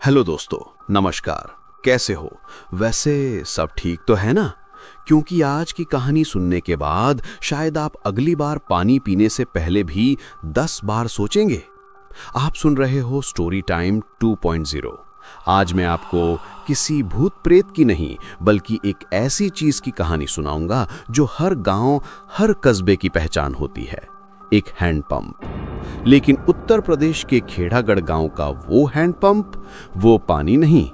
Hello दोस्तों, नमस्कार। कैसे हो? वैसे सब ठीक तो है ना? क्योंकि आज की कहानी सुनने के बाद शायद आप अगली बार पानी पीने से पहले भी 10 बार सोचेंगे। आप सुन रहे हो स्टोरी टाइम 2.0। आज मैं आपको किसी भूत प्रेत की नहीं बल्कि एक ऐसी चीज की कहानी सुनाऊंगा जो हर गांव, हर कस्बे की पहचान होती है, एक हैंडपंप। लेकिन उत्तर प्रदेश के खेड़ागढ़ गांव का वो हैंडपंप, वो पानी नहीं,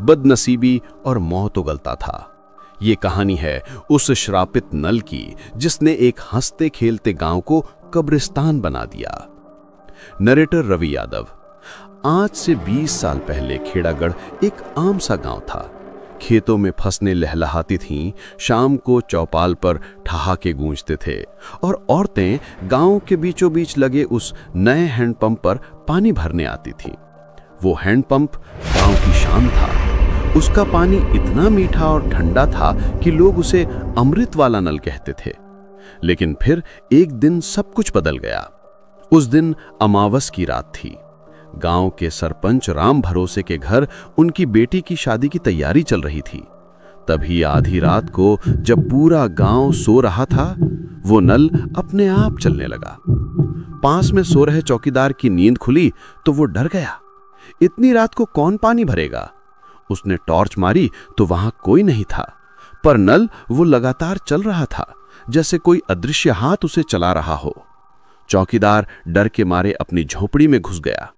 बदनसीबी और मौत उगलता था। ये कहानी है उस श्रापित नल की जिसने एक हंसते खेलते गांव को कब्रिस्तान बना दिया। नरेटर रवि यादव। आज से 20 साल पहले खेड़ागढ़ एक आम सा गांव था। खेतों में फसलें लहलहाती थीं, शाम को चौपाल पर ठहाके गूंजते थे और औरतें गांव के बीचों बीच लगे उस नए हैंडपंप पर पानी भरने आती थीं। वो हैंडपंप गांव की शान था। उसका पानी इतना मीठा और ठंडा था कि लोग उसे अमृत वाला नल कहते थे। लेकिन फिर एक दिन सब कुछ बदल गया। उस दिन अमावस की रात थी। गांव के सरपंच राम भरोसे के घर उनकी बेटी की शादी की तैयारी चल रही थी। तभी आधी रात को जब पूरा गांव सो रहा था, वो नल अपने आप चलने लगा। पास में सो रहे चौकीदार की नींद खुली तो वो डर गया। इतनी रात को कौन पानी भरेगा? उसने टॉर्च मारी तो वहां कोई नहीं था, पर नल वो लगातार चल रहा था, जैसे कोई अदृश्य हाथ उसे चला रहा हो। चौकीदार डर के मारे अपनी झोपड़ी में घुस गया।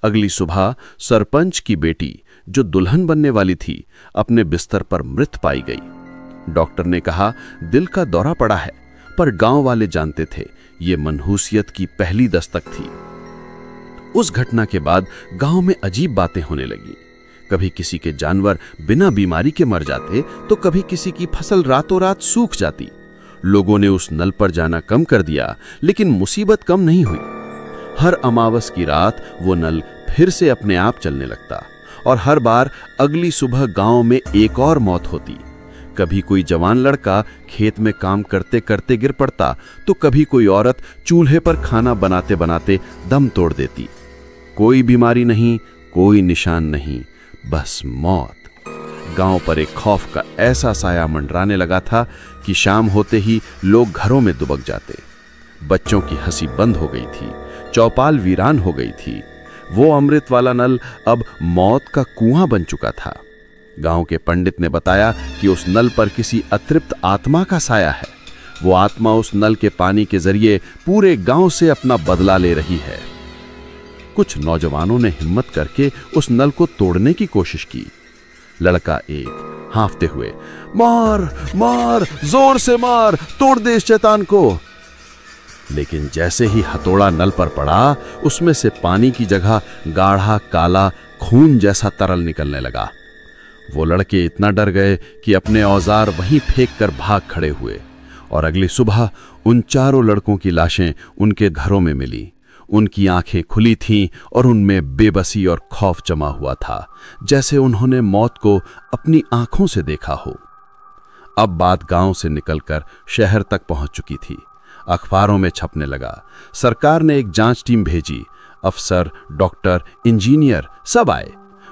अगली सुबह सरपंच की बेटी, जो दुल्हन बनने वाली थी, अपने बिस्तर पर मृत पाई गई। डॉक्टर ने कहा दिल का दौरा पड़ा है, पर गांव वाले जानते थे ये मनहूसियत की पहली दस्तक थी। उस घटना के बाद गांव में अजीब बातें होने लगी। कभी किसी के जानवर बिना बीमारी के मर जाते तो कभी किसी की फसल रातों रात सूख जाती। लोगों ने उस नल पर जाना कम कर दिया, लेकिन मुसीबत कम नहीं हुई। हर अमावस की रात वो नल फिर से अपने आप चलने लगता और हर बार अगली सुबह गांव में एक और मौत होती। कभी कोई जवान लड़का खेत में काम करते करते गिर पड़ता तो कभी कोई औरत चूल्हे पर खाना बनाते बनाते दम तोड़ देती। कोई बीमारी नहीं, कोई निशान नहीं, बस मौत। गांव पर एक खौफ का ऐसा साया मंडराने लगा था कि शाम होते ही लोग घरों में दुबक जाते। बच्चों की हंसी बंद हो गई थी, चौपाल वीरान हो गई थी। वो अमृत वाला नल अब मौत का कुआं बन चुका था। गांव के पंडित ने बताया कि उस नल पर किसी अतृप्त आत्मा का साया है। वो आत्मा उस नल के पानी के जरिए पूरे गांव से अपना बदला ले रही है। कुछ नौजवानों ने हिम्मत करके उस नल को तोड़ने की कोशिश की। लड़का एक हांफते हुए, मार मार, जोर से मार, तोड़ दे इस शैतान को। लेकिन जैसे ही हथौड़ा नल पर पड़ा, उसमें से पानी की जगह गाढ़ा काला खून जैसा तरल निकलने लगा। वो लड़के इतना डर गए कि अपने औजार वहीं फेंक कर भाग खड़े हुए और अगली सुबह उन चारों लड़कों की लाशें उनके घरों में मिली। उनकी आंखें खुली थीं और उनमें बेबसी और खौफ जमा हुआ था, जैसे उन्होंने मौत को अपनी आंखों से देखा हो। अब बात गांव से निकलकर शहर तक पहुंच चुकी थी। अखबारों में छपने लगा। सरकार ने एक जांच टीम भेजी। अफसर, डॉक्टर, इंजीनियर सब आए।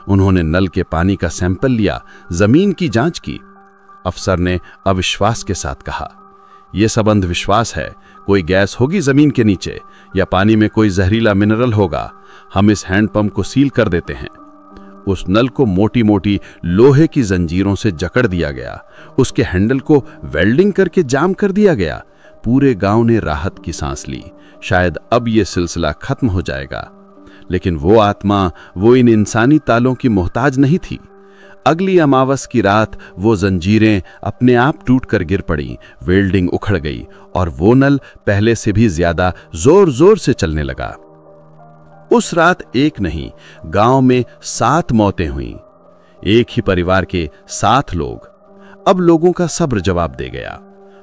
उन्होंने नल के पानी का सैंपल लिया, जमीन की जांच की। अफसर ने अविश्वास के साथ कहा, यह सब अंधविश्वास है। कोई गैस होगी जमीन के नीचे या पानी में कोई जहरीला मिनरल होगा। हम इस हैंडपंप को सील कर देते हैं। उस नल को मोटी मोटी लोहे की जंजीरों से जकड़ दिया गया। उसके हैंडल को वेल्डिंग करके जाम कर दिया गया। पूरे गांव ने राहत की सांस ली। शायद अब यह सिलसिला खत्म हो जाएगा। लेकिन वो आत्मा, वो इन इंसानी तालों की मोहताज नहीं थी। अगली अमावस की रात वो जंजीरें अपने आप टूटकर गिर पड़ी, वेल्डिंग उखड़ गई और वो नल पहले से भी ज्यादा जोर जोर से चलने लगा। उस रात एक नहीं, गांव में 7 मौतें हुईं। एक ही परिवार के 7 लोग। अब लोगों का सब्र जवाब दे गया।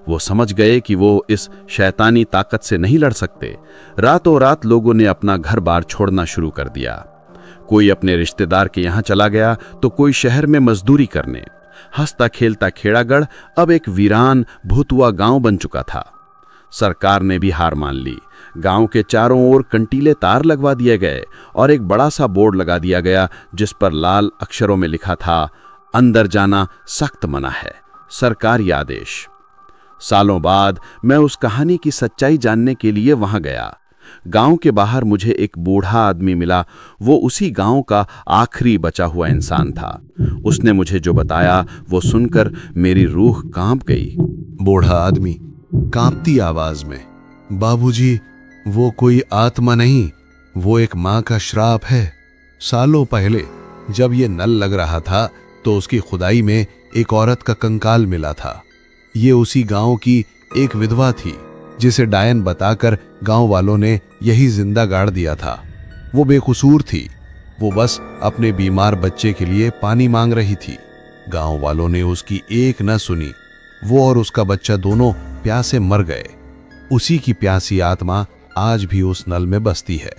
वो समझ गए कि वो इस शैतानी ताकत से नहीं लड़ सकते। रातों रात लोगों ने अपना घर बार छोड़ना शुरू कर दिया। कोई अपने रिश्तेदार के यहां चला गया तो कोई शहर में मजदूरी करने। हंसता खेलता खेड़ागढ़ अब एक वीरान भूतुआ गांव बन चुका था। सरकार ने भी हार मान ली। गांव के चारों ओर कंटीले तार लगवा दिए गए और एक बड़ा सा बोर्ड लगा दिया गया जिस पर लाल अक्षरों में लिखा था, अंदर जाना सख्त मना है, सरकारी आदेश। सालों बाद मैं उस कहानी की सच्चाई जानने के लिए वहां गया। गांव के बाहर मुझे एक बूढ़ा आदमी मिला। वो उसी गांव का आखिरी बचा हुआ इंसान था। उसने मुझे जो बताया वो सुनकर मेरी रूह कांप गई। बूढ़ा आदमी कांपती आवाज में, बाबूजी, वो कोई आत्मा नहीं, वो एक मां का श्राप है। सालों पहले जब ये नल लग रहा था तो उसकी खुदाई में एक औरत का कंकाल मिला था। ये उसी गांव की एक विधवा थी जिसे डायन बताकर गांव वालों ने यही जिंदा गाड़ दिया था। वो बेकसूर थी, वो बस अपने बीमार बच्चे के लिए पानी मांग रही थी। गांव वालों ने उसकी एक न सुनी। वो और उसका बच्चा दोनों प्यासे मर गए। उसी की प्यासी आत्मा आज भी उस नल में बसती है।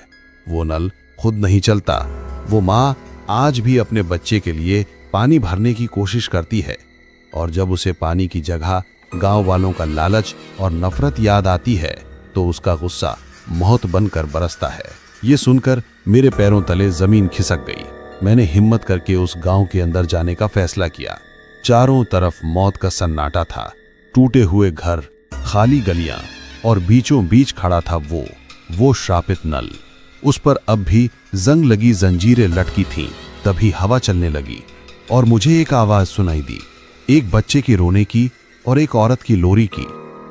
वो नल खुद नहीं चलता। वो माँ आज भी अपने बच्चे के लिए पानी भरने की कोशिश करती है और जब उसे पानी की जगह गांव वालों का लालच और नफरत याद आती है तो उसका गुस्सा मौत बनकर बरसता है। ये सुनकर मेरे पैरों तले जमीन खिसक गई। मैंने हिम्मत करके उस गांव के अंदर जाने का फैसला किया। चारों तरफ मौत का सन्नाटा था। टूटे हुए घर, खाली गलियां और बीचों बीच खड़ा था वो श्रापित नल। उस पर अब भी जंग लगी जंजीरें लटकी थीं। तभी हवा चलने लगी और मुझे एक आवाज सुनाई दी, एक बच्चे के रोने की और एक औरत की लोरी की।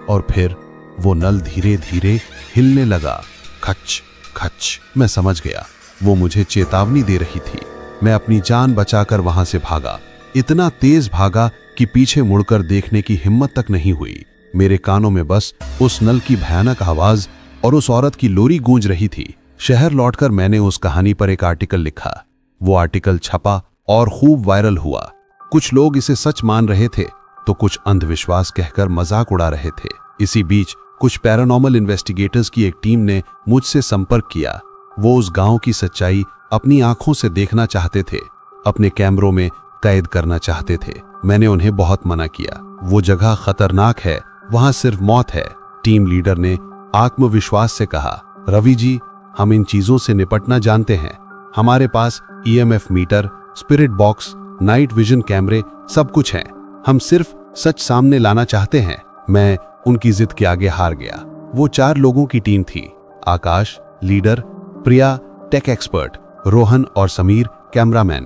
और फिर वो नल धीरे धीरे हिलने लगा, खच खच। मैं समझ गया वो मुझे चेतावनी दे रही थी। मैं अपनी जान बचाकर वहां से भागा। इतना तेज भागा कि पीछे मुड़कर देखने की हिम्मत तक नहीं हुई। मेरे कानों में बस उस नल की भयानक आवाज और उस औरत की लोरी गूंज रही थी। शहर लौटकर मैंने उस कहानी पर एक आर्टिकल लिखा। वो आर्टिकल छपा और खूब वायरल हुआ। कुछ लोग इसे सच मान रहे थे तो कुछ अंधविश्वास कहकर मजाक उड़ा रहे थे। इसी बीच कुछ पैरानॉर्मल इन्वेस्टिगेटर्स की एक टीम ने मुझसे संपर्क किया। वो उस गांव की सच्चाई अपनी आंखों से देखना चाहते थे, अपने कैमरों में कैद करना चाहते थे। मैंने उन्हें बहुत मना किया। वो जगह खतरनाक है, वहां सिर्फ मौत है। टीम लीडर ने आत्मविश्वास से कहा, रवि जी, हम इन चीजों से निपटना जानते हैं। हमारे पास EMF meter, spirit box, night vision कैमरे सब कुछ है। हम सिर्फ सच सामने लाना चाहते हैं। मैं उनकी जिद के आगे हार गया। वो 4 लोगों की टीम थी, आकाश लीडर, प्रिया टेक एक्सपर्ट, रोहन और समीर कैमरामैन।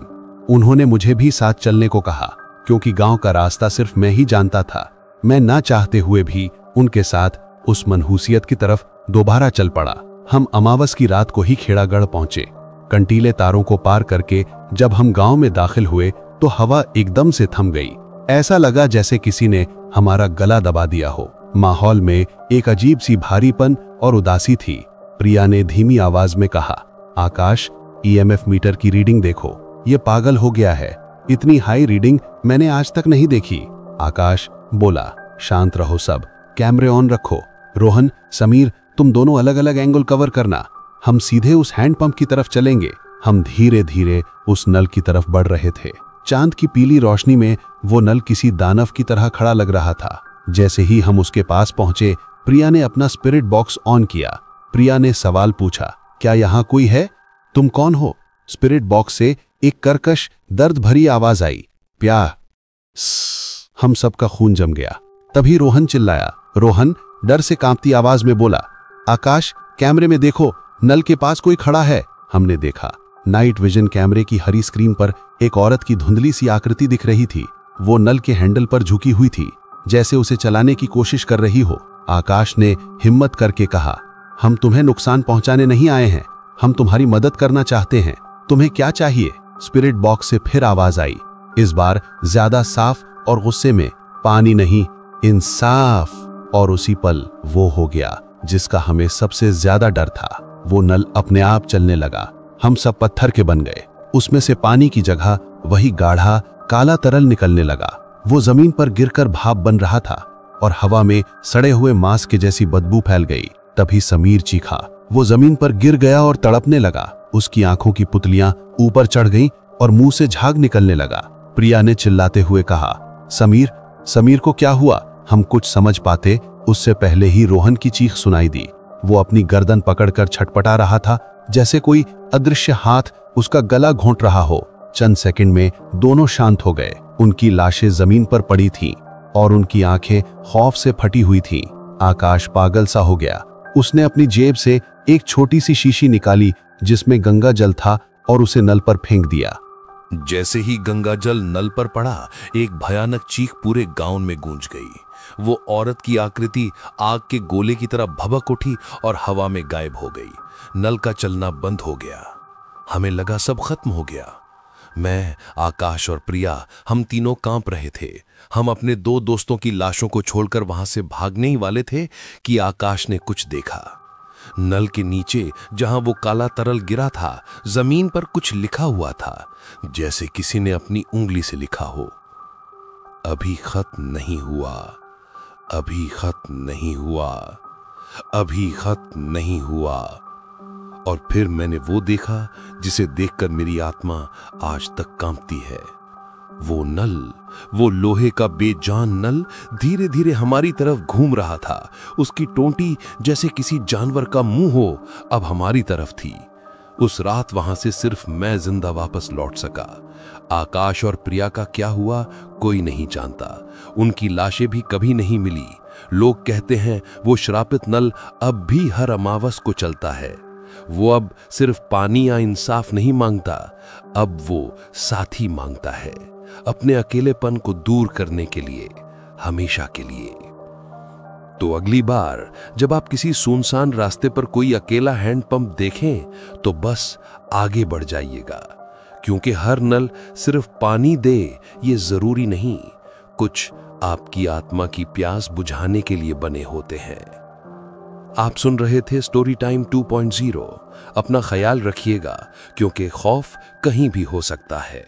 उन्होंने मुझे भी साथ चलने को कहा क्योंकि गांव का रास्ता सिर्फ मैं ही जानता था। मैं ना चाहते हुए भी उनके साथ उस मनहूसियत की तरफ दोबारा चल पड़ा। हम अमावस की रात को ही खेड़ागढ़ पहुंचे। कंटीले तारों को पार करके जब हम गांव में दाखिल हुए तो हवा एकदम से थम गई। ऐसा लगा जैसे किसी ने हमारा गला दबा दिया हो। माहौल में एक अजीब सी भारीपन और उदासी थी। प्रिया ने धीमी आवाज में कहा, आकाश, ईएमएफ मीटर की रीडिंग देखो, ये पागल हो गया है। इतनी हाई रीडिंग मैंने आज तक नहीं देखी। आकाश बोला, शांत रहो सब, कैमरे ऑन रखो। रोहन, समीर, तुम दोनों अलग अलग एंगल कवर करना। हम सीधे उस हैंडपंप की तरफ चलेंगे। हम धीरे धीरे उस नल की तरफ बढ़ रहे थे। चांद की पीली रोशनी में वो नल किसी दानव की तरह खड़ा लग रहा था। जैसे ही हम उसके पास पहुंचे, प्रिया ने अपना स्पिरिट बॉक्स ऑन किया। प्रिया ने सवाल पूछा, क्या यहां कोई है? तुम कौन हो? स्पिरिट बॉक्स से एक कर्कश दर्द भरी आवाज आई, प्या। हम सबका खून जम गया। तभी रोहन चिल्लाया। रोहन डर से कांपती आवाज में बोला, आकाश, कैमरे में देखो, नल के पास कोई खड़ा है। हमने देखा, नाइट विजन कैमरे की हरी स्क्रीन पर एक औरत की धुंधली सी आकृति दिख रही थी। वो नल के हैंडल पर झुकी हुई थी, जैसे उसे चलाने की कोशिश कर रही हो। आकाश ने हिम्मत करके कहा, हम तुम्हें नुकसान पहुंचाने नहीं आए हैं, हम तुम्हारी मदद करना चाहते हैं। तुम्हें क्या चाहिए? स्पिरिट बॉक्स से फिर आवाज आई, इस बार ज्यादा साफ और गुस्से में, पानी नहीं, इंसाफ। और उसी पल वो हो गया जिसका हमें सबसे ज्यादा डर था। वो नल अपने आप चलने लगा। हम सब पत्थर के बन गए। उसमें से पानी की जगह वही गाढ़ा काला तरल निकलने लगा। वो जमीन पर गिरकर भाप बन रहा था और हवा में सड़े हुए मांस के जैसी बदबू फैल गई। तभी समीर चीखा। वो जमीन पर गिर गया और तड़पने लगा। उसकी आंखों की पुतलियां ऊपर चढ़ गईं और मुंह से झाग निकलने लगा। प्रिया ने चिल्लाते हुए कहा, समीर, समीर को क्या हुआ? हम कुछ समझ पाते उससे पहले ही रोहन की चीख सुनाई दी। वो अपनी गर्दन पकड़कर छटपटा रहा था, जैसे कोई अदृश्य हाथ उसका गला घोंट रहा हो। चंद सेकंड में दोनों शांत हो गए। उनकी लाशें जमीन पर पड़ी थीं और उनकी आंखें खौफ से फटी हुई थीं। आकाश पागल सा हो गया। उसने अपनी जेब से एक छोटी सी शीशी निकाली जिसमें गंगा जल था और उसे नल पर फेंक दिया। जैसे ही गंगा जल नल पर पड़ा, एक भयानक चीख पूरे गांव में गूंज गई। वो औरत की आकृति आग के गोले की तरह भभक उठी और हवा में गायब हो गई। नल का चलना बंद हो गया। हमें लगा सब खत्म हो गया। मैं, आकाश और प्रिया, हम तीनों कांप रहे थे। हम अपने दो दोस्तों की लाशों को छोड़कर वहां से भागने ही वाले थे कि आकाश ने कुछ देखा। नल के नीचे जहां वो काला तरल गिरा था, जमीन पर कुछ लिखा हुआ था, जैसे किसी ने अपनी उंगली से लिखा हो, अभी खत्म नहीं हुआ, अभी खत्म नहीं हुआ, अभी खत्म नहीं हुआ। और फिर मैंने वो देखा जिसे देखकर मेरी आत्मा आज तक कांपती है। वो नल, वो लोहे का बेजान नल धीरे धीरे हमारी तरफ घूम रहा था। उसकी टोंटी जैसे किसी जानवर का मुंह हो, अब हमारी तरफ थी। उस रात वहां से सिर्फ मैं जिंदा वापस लौट सका। आकाश और प्रिया का क्या हुआ कोई नहीं जानता। उनकी लाशें भी कभी नहीं मिली। लोग कहते हैं वो श्रापित नल अब भी हर अमावस को चलता है। वो अब सिर्फ पानी या इंसाफ नहीं मांगता, अब वो साथी मांगता है, अपने अकेलेपन को दूर करने के लिए, हमेशा के लिए। तो अगली बार जब आप किसी सुनसान रास्ते पर कोई अकेला हैंडपंप देखें तो बस आगे बढ़ जाइएगा, क्योंकि हर नल सिर्फ पानी दे ये जरूरी नहीं, कुछ आपकी आत्मा की प्यास बुझाने के लिए बने होते हैं। आप सुन रहे थे स्टोरी टाइम 2.0। अपना ख्याल रखिएगा, क्योंकि खौफ कहीं भी हो सकता है।